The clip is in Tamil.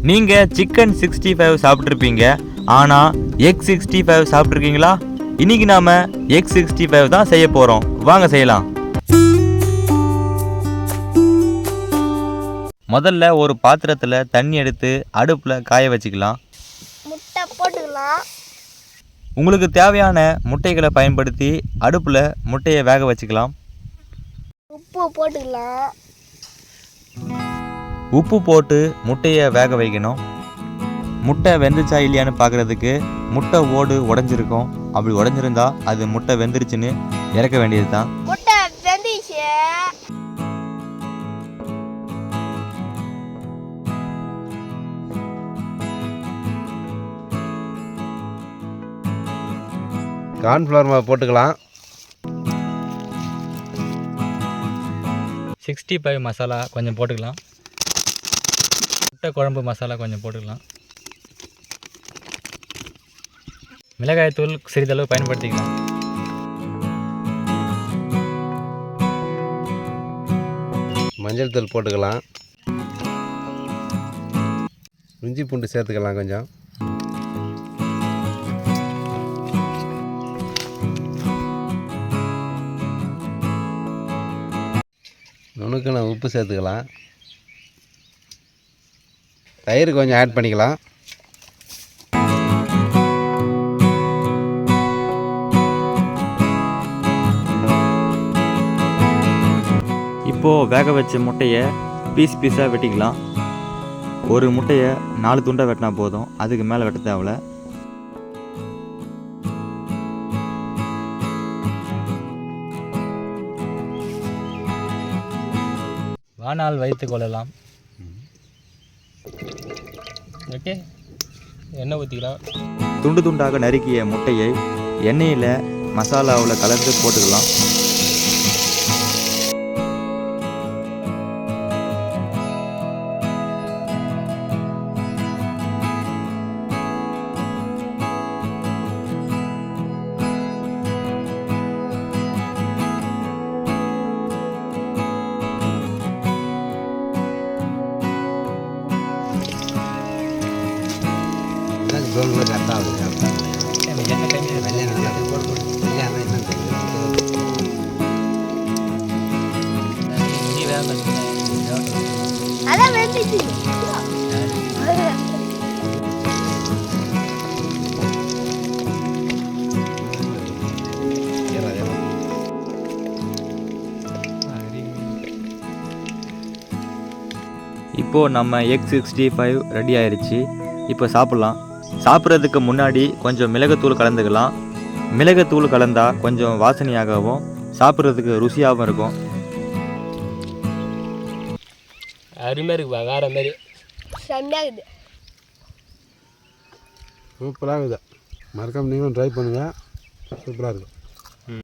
நீங்கள் சிக்கன் 65 சாப்பிட்ருப்பீங்க, ஆனால் எக் 65 சாப்பிட்ருக்கீங்களா? இன்னைக்கு நாம் எக் 65 தான் செய்ய போகிறோம். வாங்க செய்யலாம். முதல்ல ஒரு பாத்திரத்தில் தண்ணி எடுத்து அடுப்பில் காய வச்சுக்கலாம். முட்டை போட்டுக்கலாம். உங்களுக்கு தேவையான முட்டைகளை பயன்படுத்தி அடுப்பில் முட்டையை வேக வச்சுக்கலாம். உப்பு போட்டுக்கலாம். உப்பு போட்டு முட்டையை வேக வைக்கணும். முட்டை வெந்துச்சா இல்லையான்னு பார்க்குறதுக்கு முட்டை ஓடு உடஞ்சிருக்கும். அப்படி உடஞ்சிருந்தா அது முட்டை வெந்துருச்சுன்னு இறக்க வேண்டியது தான். முட்டை வெந்துச்சு. கார்ன்ஃப்ளவர் மாவு போட்டுக்கலாம். 65 மசாலா கொஞ்சம் போட்டுக்கலாம். முட்டை குழம்பு மசாலா கொஞ்சம் போட்டுக்கலாம். மிளகாய்த்தூள் சிறிதளவு பயன்படுத்திக்கலாம். மஞ்சள் தூள் போட்டுக்கலாம். இஞ்சி பூண்டு சேர்த்துக்கலாம் கொஞ்சம். நுணுக்குன உப்பு சேர்த்துக்கலாம். தயிர் கொஞ்சம் ஆட் பண்ணிக்கலாம். இப்போது வேக வச்ச முட்டையை பீஸாக வெட்டிக்கலாம். ஒரு முட்டையை 4 துண்டாக வெட்டினா போதும், அதுக்கு மேலே வெட்ட தேவையில்ல. வானால் வைத்து கொள்ளலாம். ஓகே, எண்ணெய் ஊற்றிக்கலாம். துண்டு துண்டாக நறுக்கிய முட்டையை எண்ணெயில் மசாலாவில் கலந்து போட்டுக்கலாம். அதான் வெந்துச்சு. இப்போது நம்ம எக் 65 ரெடி ஆயிடுச்சு. இப்போ சாப்பிட்லாம். சாப்பிட்றதுக்கு முன்னாடி கொஞ்சம் மிளகுத்தூள் கலந்துக்கலாம். மிளகுத்தூள் கலந்தால் கொஞ்சம் வாசனையாகவும் சாப்பிட்றதுக்கு ருசியாகவும் இருக்கும். அருமையாக இருக்குப்பா, வேறு மாதிரி செம்மையாக இருக்குது. சூப்பராக இருக்குது. மறக்காமல் நீங்களும் ட்ரை பண்ணுங்கள். சூப்பராக இருக்கும்.